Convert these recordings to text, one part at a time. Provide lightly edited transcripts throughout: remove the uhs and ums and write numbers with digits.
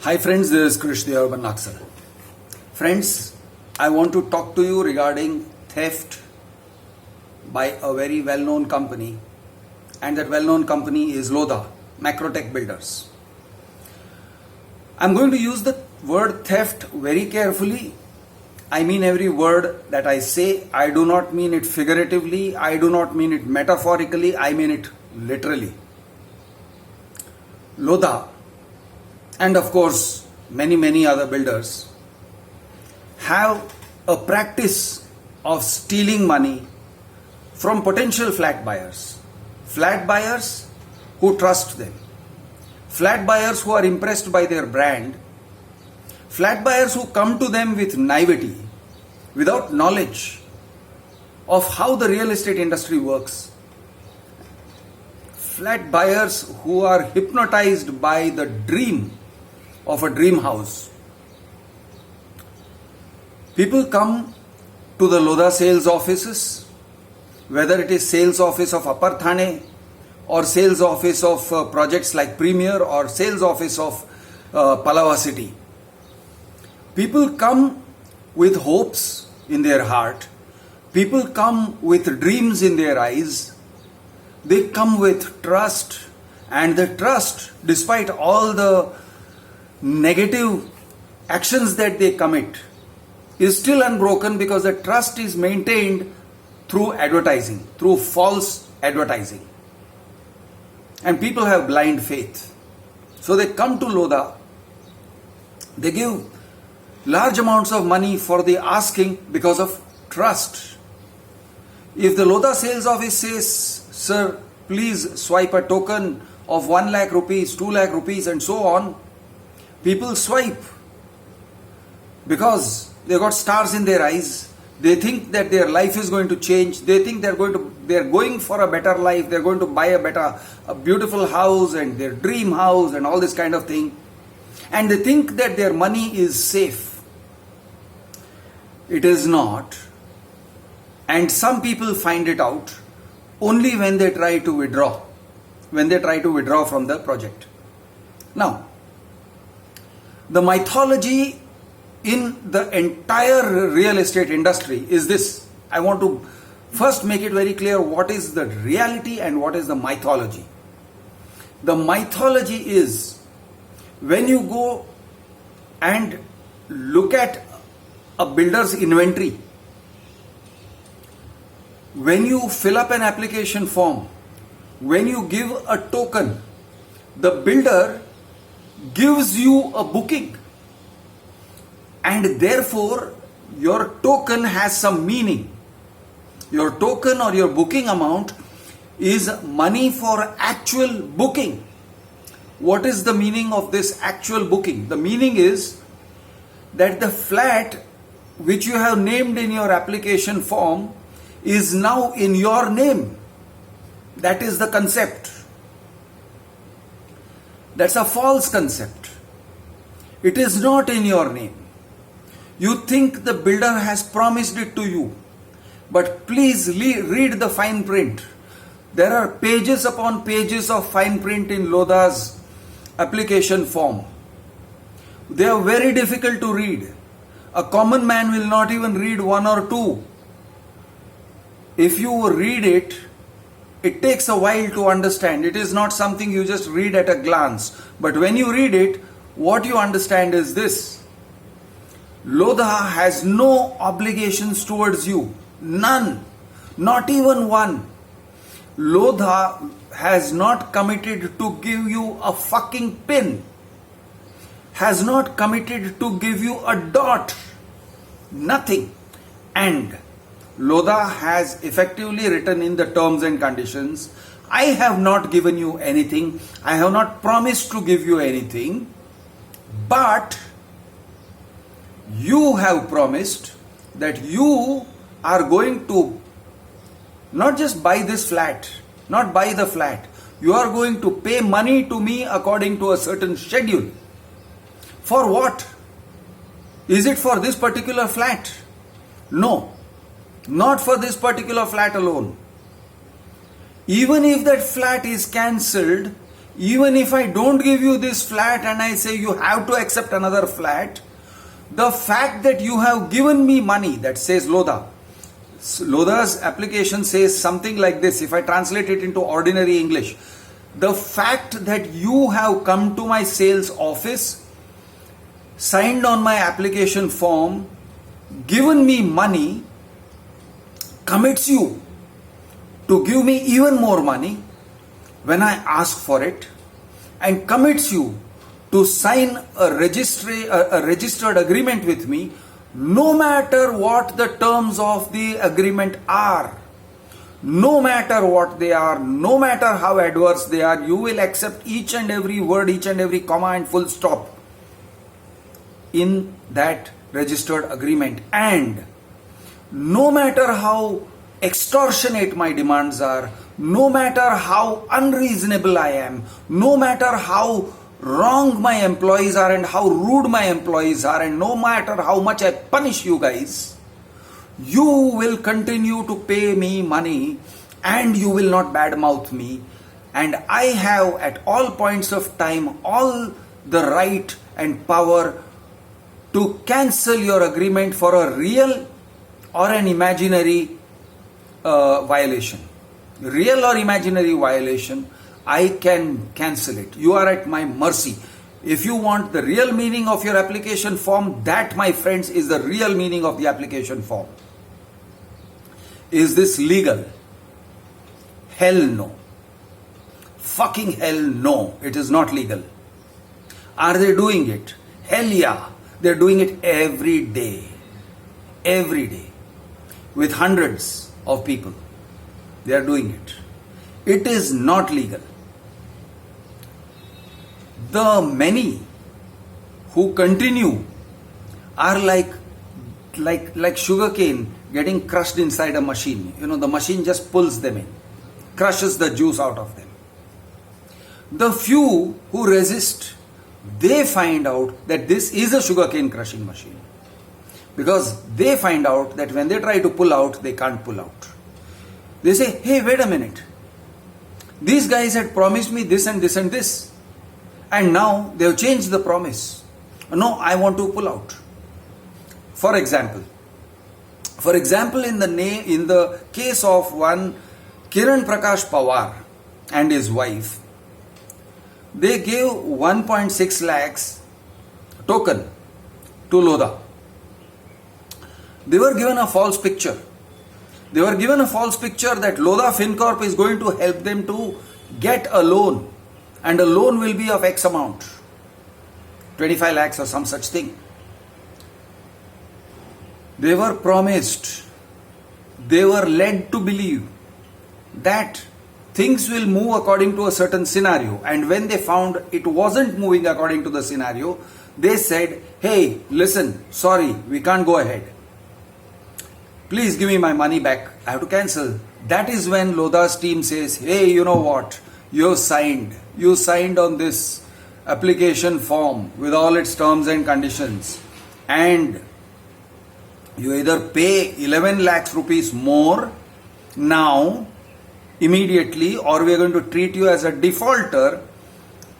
Hi friends, this is Krish, the Urban Naxal. Friends, I want to talk to you regarding theft by a very well-known company, and that well-known company is Lodha, Macrotech Builders. I'm going to use the word theft very carefully. I mean every word that I say. I do not mean it figuratively, I do not mean it metaphorically, I mean it literally. Lodha, and of course many other builders, have a practice of stealing money from potential flat buyers who trust them, flat buyers who are impressed by their brand, flat buyers who come to them with naivety, without knowledge of how the real estate industry works, flat buyers who are hypnotized by the dream of a dream house. People come to the Lodha sales offices, whether it is sales office of Upper Thane or sales office of projects like Premier or sales office of Palava City. People come with hopes in their heart. People come with dreams in their eyes. They come with trust, and the trust, despite all the negative actions that they commit, is still unbroken because the trust is maintained through advertising, through false advertising. And people have blind faith. So they come to Lodha, they give large amounts of money for the asking because of trust. If the Lodha sales office says, "Sir, please swipe a token of 1 lakh rupees, 2 lakh rupees," and so on, people swipe because they got stars in their eyes. They think that their life is going to change. They think they're going for a better life. They're going to buy a beautiful house and their dream house and all this kind of thing. And they think that their money is safe. It is not. And some people find it out only when they try to withdraw. When they try to withdraw from the project. Now, the mythology in the entire real estate industry is this. I want to first make it very clear what is the reality and what is the mythology. The mythology is when you go and look at a builder's inventory, when you fill up an application form, when you give a token, the builder gives you a booking, and therefore your token has some meaning. Your token or your booking amount is money for actual booking. What is the meaning of this actual booking? The meaning is that the flat which you have named in your application form is now in your name. That is the concept. That's a false concept. It is not in your name. You think the builder has promised it to you, but please read the fine print. There are pages upon pages of fine print in Lodha's application form. They are very difficult to read. A common man will not even read one or two. If you read it, it takes a while to understand. It is not something you just read at a glance. But when you read it, what you understand is this. Lodha has no obligations towards you. None. Not even one. Lodha has not committed to give you a fucking pin. Has not committed to give you a dot. Nothing. And Lodha has effectively written in the terms and conditions, I have not given you anything. I have not promised to give you anything. But you have promised that you are going to not just buy this flat, not buy the flat. You are going to pay money to me according to a certain schedule. For what? Is it for this particular flat? No. Not for this particular flat alone. Even if that flat is cancelled, even if I don't give you this flat and I say you have to accept another flat, the fact that you have given me money, that says Lodha. Lodha's application says something like this, if I translate it into ordinary English. The fact that you have come to my sales office, signed on my application form, given me money, commits you to give me even more money when I ask for it, and commits you to sign a registered agreement with me, no matter what the terms of the agreement are. No matter what they are, no matter how adverse they are, you will accept each and every word, each and every comma and full stop in that registered agreement. And no matter how extortionate my demands are, no matter how unreasonable I am, no matter how wrong my employees are and how rude my employees are, and no matter how much I punish you guys, you will continue to pay me money and you will not badmouth me. And I have at all points of time all the right and power to cancel your agreement for a real or an imaginary violation. Real or imaginary violation, I can cancel it. You are at my mercy. If you want the real meaning of your application form, that, my friends, is the real meaning of the application form. Is this legal? Hell no. Fucking hell no. It is not legal. Are they doing it? Hell yeah. They're doing it every day. Every day. With hundreds of people. They are doing it. It is not legal. The many who continue are like sugarcane getting crushed inside a machine. You know, the machine just pulls them in, crushes the juice out of them. The few who resist, they find out that this is a sugarcane crushing machine. Because they find out that when they try to pull out, they can't pull out. They say, hey, wait a minute. These guys had promised me this and this and this. And now they have changed the promise. No, I want to pull out. For example, in the case of one Kiran Prakash Pawar and his wife, they gave 1.6 lakhs token to Lodha. They were given a false picture. They were given a false picture that Lodha FinCorp is going to help them to get a loan, and a loan will be of X amount, 25 lakhs or some such thing. They were promised, they were led to believe that things will move according to a certain scenario, and when they found it wasn't moving according to the scenario, they said, hey, listen, sorry, we can't go ahead. Please give me my money back. I have to cancel. That is when Lodha's team says, hey, you know what? You signed on this application form with all its terms and conditions, and you either pay 11 lakhs rupees more now, immediately, or we are going to treat you as a defaulter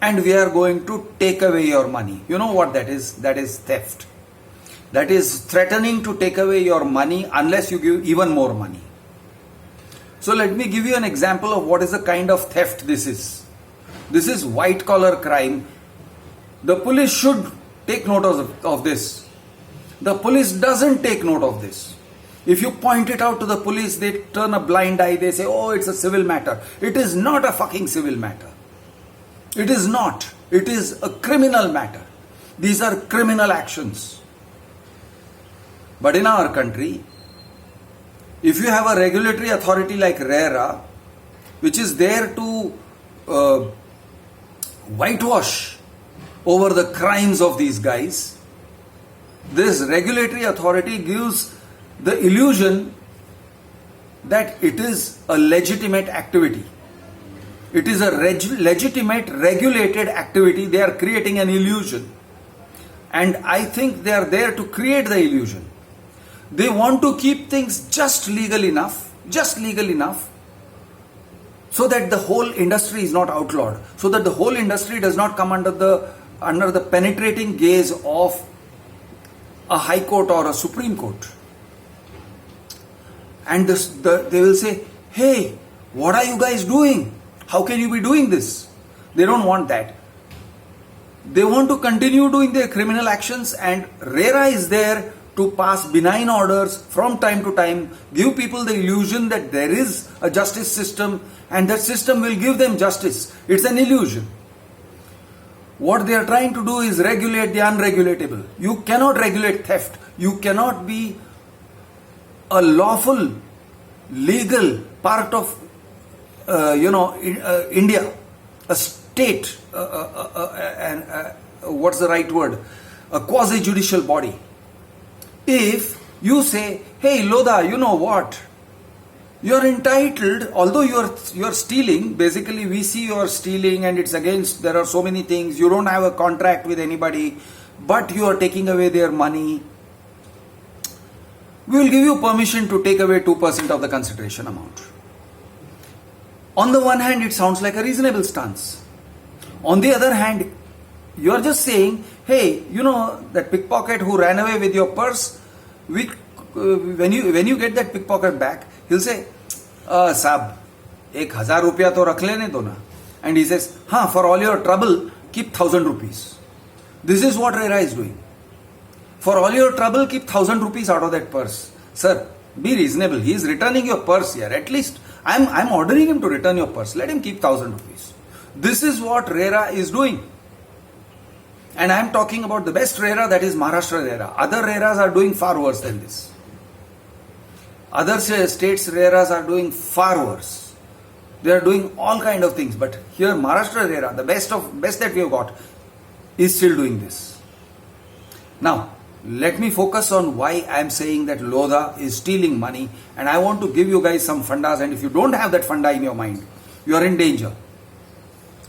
and we are going to take away your money. You know what that is? That is theft. That is threatening to take away your money unless you give even more money. So let me give you an example of what is the kind of theft this is. This is white collar crime. The police should take note of this. The police doesn't take note of this. If you point it out to the police, they turn a blind eye. They say, oh, it's a civil matter. It is not a fucking civil matter. It is not. It is a criminal matter. These are criminal actions. But in our country, if you have a regulatory authority like RERA, which is there to whitewash over the crimes of these guys, this regulatory authority gives the illusion that it is a legitimate activity. It is a legitimate regulated activity. They are creating an illusion. And I think they are there to create the illusion. They want to keep things just legal enough so that the whole industry is not outlawed, so that the whole industry does not come under the penetrating gaze of a high court or a supreme court. And they will say, hey, what are you guys doing? How can you be doing this? They don't want that. They want to continue doing their criminal actions, and RERA is there to pass benign orders from time to time, give people the illusion that there is a justice system and that system will give them justice. It's an illusion. What they are trying to do is regulate the unregulatable. You cannot regulate theft. You cannot be a lawful, legal part of India, a state, what's the right word? A quasi-judicial body. If you say, hey Lodha, you know what? You're entitled, although you're stealing, basically we see you're stealing and it's against, there are so many things, you don't have a contract with anybody, but you are taking away their money. We will give you permission to take away 2% of the consideration amount. On the one hand, it sounds like a reasonable stance. On the other hand, you are just saying, hey, you know that pickpocket who ran away with your purse, when you get that pickpocket back, he'll say, Sab, 1,000 rupiya to rakh lene do na. And he says, for all your trouble, keep 1,000 rupees. This is what RERA is doing. For all your trouble, keep 1,000 rupees out of that purse. Sir, be reasonable. He is returning your purse here. At least I'm ordering him to return your purse. Let him keep 1,000 rupees. This is what RERA is doing. And I'm talking about the best RERA, that is Maharashtra RERA. Other RERAs are doing far worse than this. Other states RERAs are doing far worse. They are doing all kind of things. But here Maharashtra RERA, the best that we have got, is still doing this. Now, let me focus on why I am saying that Lodha is stealing money, and I want to give you guys some fundas, and if you don't have that funda in your mind, you are in danger.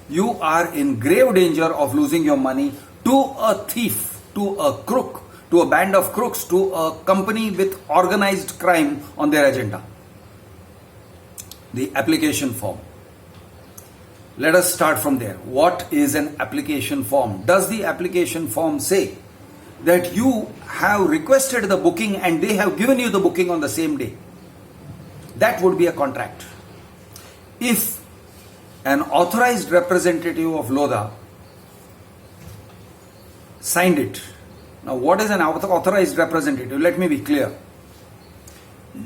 You are in grave danger of losing your money to a thief, to a crook, to a band of crooks, to a company with organized crime on their agenda. The application form. Let us start from there. What is an application form? Does the application form say that you have requested the booking and they have given you the booking on the same day? That would be a contract. If an authorized representative of Lodha signed it. Now, what is an authorized representative? Let me be clear.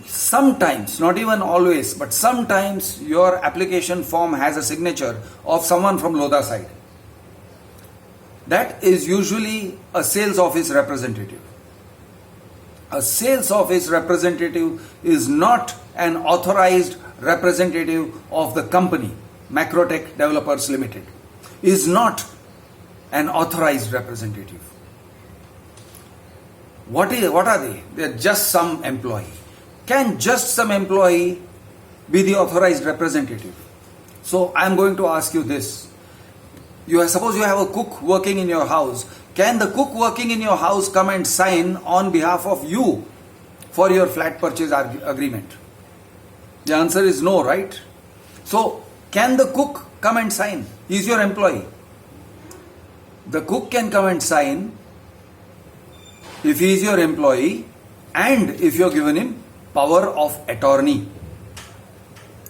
Sometimes, not even always, but sometimes your application form has a signature of someone from Lodha side. That is usually a sales office representative. A sales office representative is not an authorized representative of the company. Macrotech Developers Limited is not an authorized representative. What are they? They are just some employee. Can just some employee be the authorized representative? So I am going to ask you this. Suppose you have a cook working in your house. Can the cook working in your house come and sign on behalf of you for your flat purchase agreement? The answer is no, right? So, can the cook come and sign? He is your employee. The cook can come and sign if he is your employee and if you have given him power of attorney.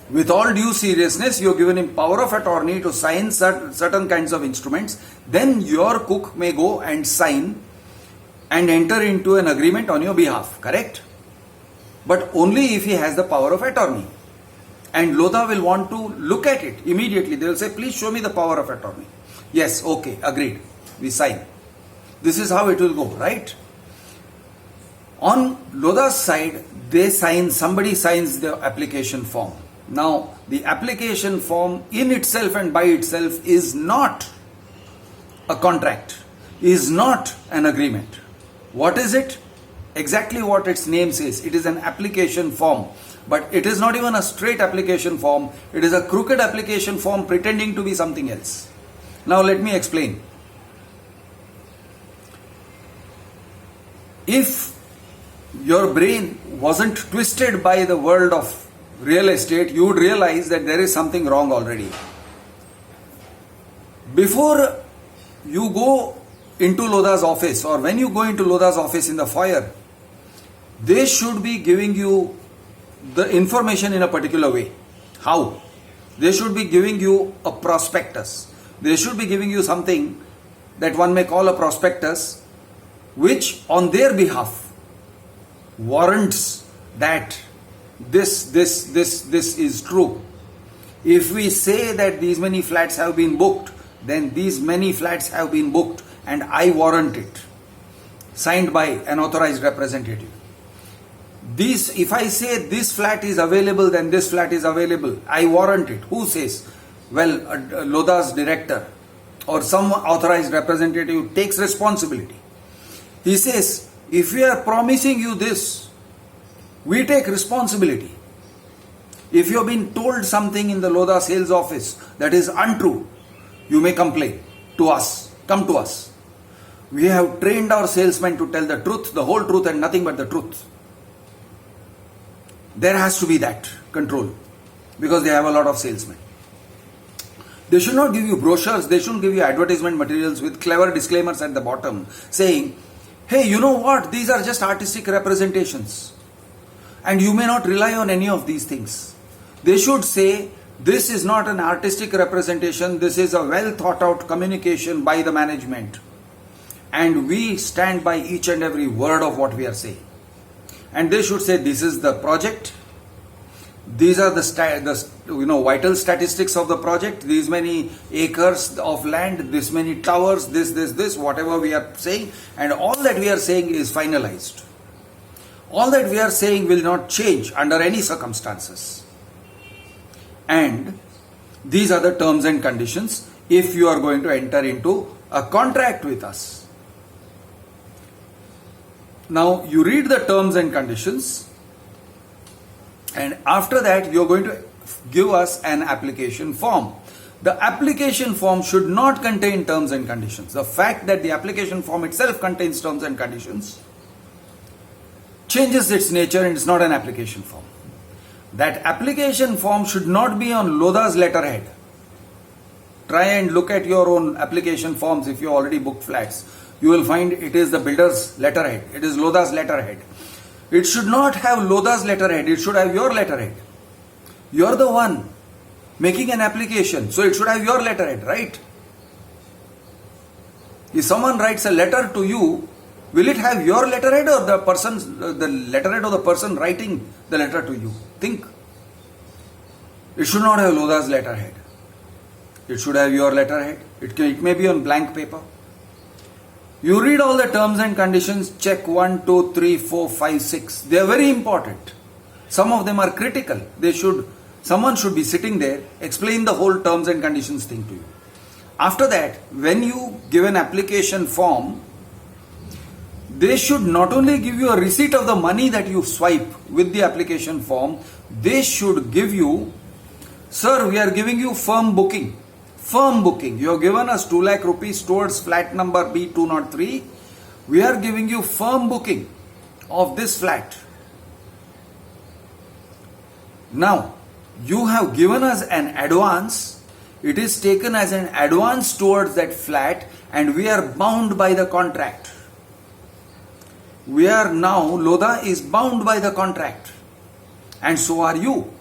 With all due seriousness, you have given him power of attorney to sign certain kinds of instruments. Then your cook may go and sign and enter into an agreement on your behalf, correct? But only if he has the power of attorney. And Lodha will want to look at it immediately. They will say, please show me the power of attorney. Yes, okay, agreed. We sign. This is how it will go, right? On Lodha's side, somebody signs the application form. Now, the application form in itself and by itself is not a contract, is not an agreement. What is it? Exactly what its name says. It is an application form. But it is not even a straight application form. It is a crooked application form pretending to be something else. Now let me explain. If your brain wasn't twisted by the world of real estate, you would realize that there is something wrong already. Before you go into Lodha's office, or when you go into Lodha's office in the foyer, they should be giving you the information in a particular way. How? They should be giving you a prospectus. They should be giving you something that one may call a prospectus, which on their behalf warrants that this is true. If we say that these many flats have been booked, then these many flats have been booked and I warrant it. Signed by an authorized representative. If I say this flat is available, then this flat is available, I warrant it. Who says? Well, Lodha's director or some authorized representative takes responsibility. He says, if we are promising you this, we take responsibility. If you have been told something in the Lodha sales office that is untrue, you may complain to us. Come to us. We have trained our salesmen to tell the truth, the whole truth and nothing but the truth. There has to be that control because they have a lot of salesmen. They should not give you brochures, they shouldn't give you advertisement materials with clever disclaimers at the bottom saying, hey, you know what, these are just artistic representations and you may not rely on any of these things. They should say, this is not an artistic representation, this is a well thought out communication by the management and we stand by each and every word of what we are saying. And they should say, this is the project, these are the vital statistics of the project, these many acres of land, this many towers, this, whatever we are saying, and all that we are saying is finalized. All that we are saying will not change under any circumstances. And these are the terms and conditions if you are going to enter into a contract with us. Now you read the terms and conditions, and after that you are going to give us an application form. The application form should not contain terms and conditions. The fact that the application form itself contains terms and conditions changes its nature and it's not an application form. That application form should not be on Lodha's letterhead. Try and look at your own application forms if you already booked flats. You will find it is the builder's letterhead. It is Lodha's letterhead. It should not have Lodha's letterhead. It should have your letterhead. You are the one making an application. So it should have your letterhead, right? If someone writes a letter to you, will it have your letterhead or the letterhead of the person writing the letter to you? Think. It should not have Lodha's letterhead. It should have your letterhead. It may be on blank paper. You read all the terms and conditions, check 1, 2, 3, 4, 5, 6. They are very important. Some of them are critical. Someone should be sitting there, explain the whole terms and conditions thing to you. After that, when you give an application form, they should not only give you a receipt of the money that you swipe with the application form, they should give you, sir, we are giving you firm booking. Firm booking. You have given us 2 lakh rupees towards flat number B203. We are giving you firm booking of this flat. Now, you have given us an advance. It is taken as an advance towards that flat and we are bound by the contract. Lodha is bound by the contract. And so are you.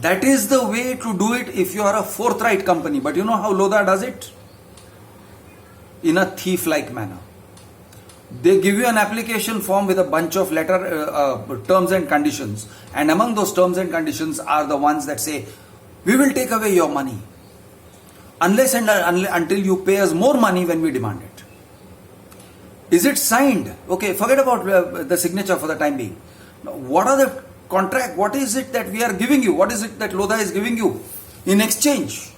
That is the way to do it if you are a forthright company. But you know how Lodha does it? In a thief-like manner. They give you an application form with a bunch of terms and conditions. And among those terms and conditions are the ones that say, we will take away your money. Unless and until you pay us more money when we demand it. Is it signed? Okay, forget about the signature for the time being. Now, what are the contract? What is it that we are giving you? What is it that Lodha is giving you in exchange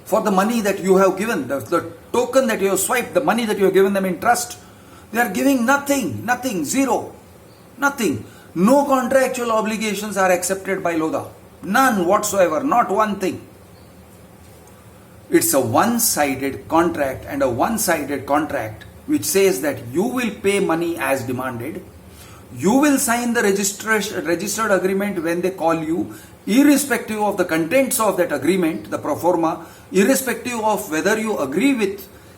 for the money that you have given, the token that you have swiped, the money that you have given them in trust? They are giving nothing, zero, nothing. No contractual obligations are accepted by Lodha. None whatsoever, not one thing. It's a one-sided contract, and a one-sided contract which says that you will pay money as demanded. You will sign the registered agreement when they call you, irrespective of the contents of that agreement, the pro forma, irrespective of whether you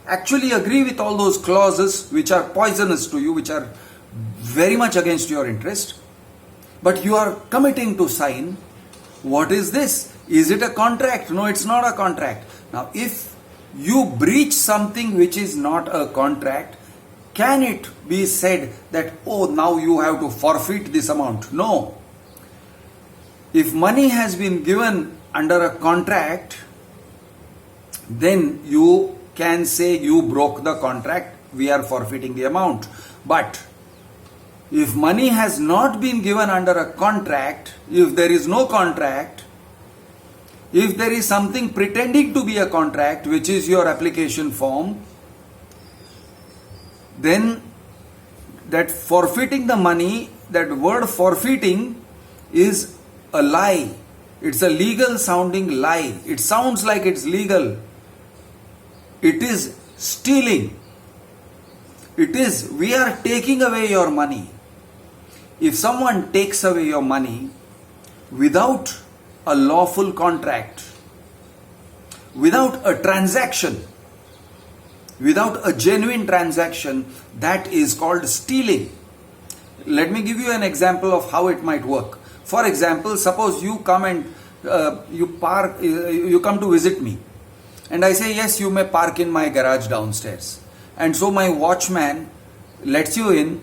actually agree with all those clauses which are poisonous to you, which are very much against your interest. But you are committing to sign. What is this? Is it a contract? No, it's not a contract. Now, if you breach something which is not a contract, can it be said that, oh, now you have to forfeit this amount? No. If money has been given under a contract, then you can say you broke the contract, we are forfeiting the amount. But if money has not been given under a contract, if there is no contract, if there is something pretending to be a contract, which is your application form, then that forfeiting the money, that word forfeiting is a lie. It's a legal sounding lie. It sounds like it's legal. It is stealing. We are taking away your money. If someone takes away your money without a lawful contract, without a transaction, without a genuine transaction, that is called stealing. Let me give you an example of how it might work. For example, suppose you come and you come to visit me, and I say, yes, you may park in my garage downstairs. And so my watchman lets you in,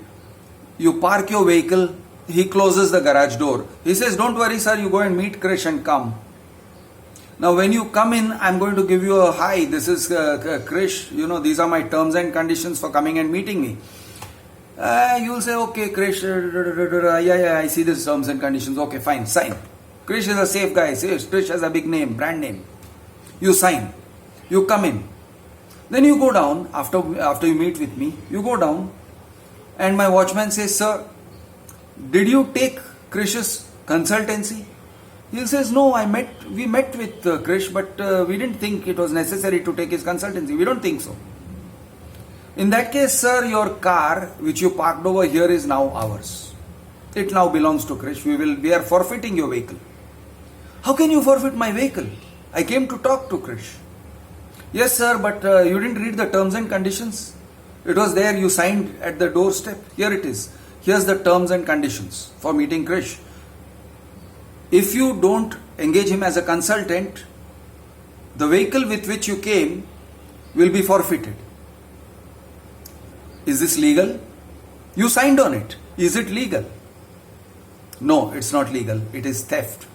you park your vehicle, he closes the garage door. He says, don't worry sir, you go and meet Krish and come. Now when you come in, I'm going to give you a hi, this is Krish, these are my terms and conditions for coming and meeting me. You'll say, okay Krish, yeah, I see these terms and conditions, okay fine, sign. Krish is a safe guy, Krish has a big name, brand name. You sign, you come in. Then you go down, after you meet with me, you go down and my watchman says, sir, did you take Krish's consultancy? He says, no, we met with Krish, but we didn't think it was necessary to take his consultancy. We don't think so. In that case, sir, your car, which you parked over here, is now ours. It now belongs to Krish. We are forfeiting your vehicle. How can you forfeit my vehicle? I came to talk to Krish. Yes, sir, but you didn't read the terms and conditions. It was there, you signed at the doorstep. Here it is. Here's the terms and conditions for meeting Krish. If you don't engage him as a consultant, the vehicle with which you came will be forfeited. Is this legal? You signed on it. Is it legal? No, it's not legal. It is theft.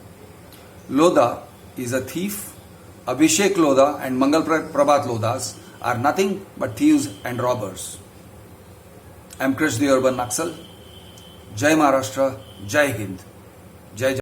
Lodha is a thief. Abhishek Lodha and Mangal Prabhat Lodhas are nothing but thieves and robbers. I am Krish, the Urban Naxal. Jai Maharashtra, Jai Hind, Jai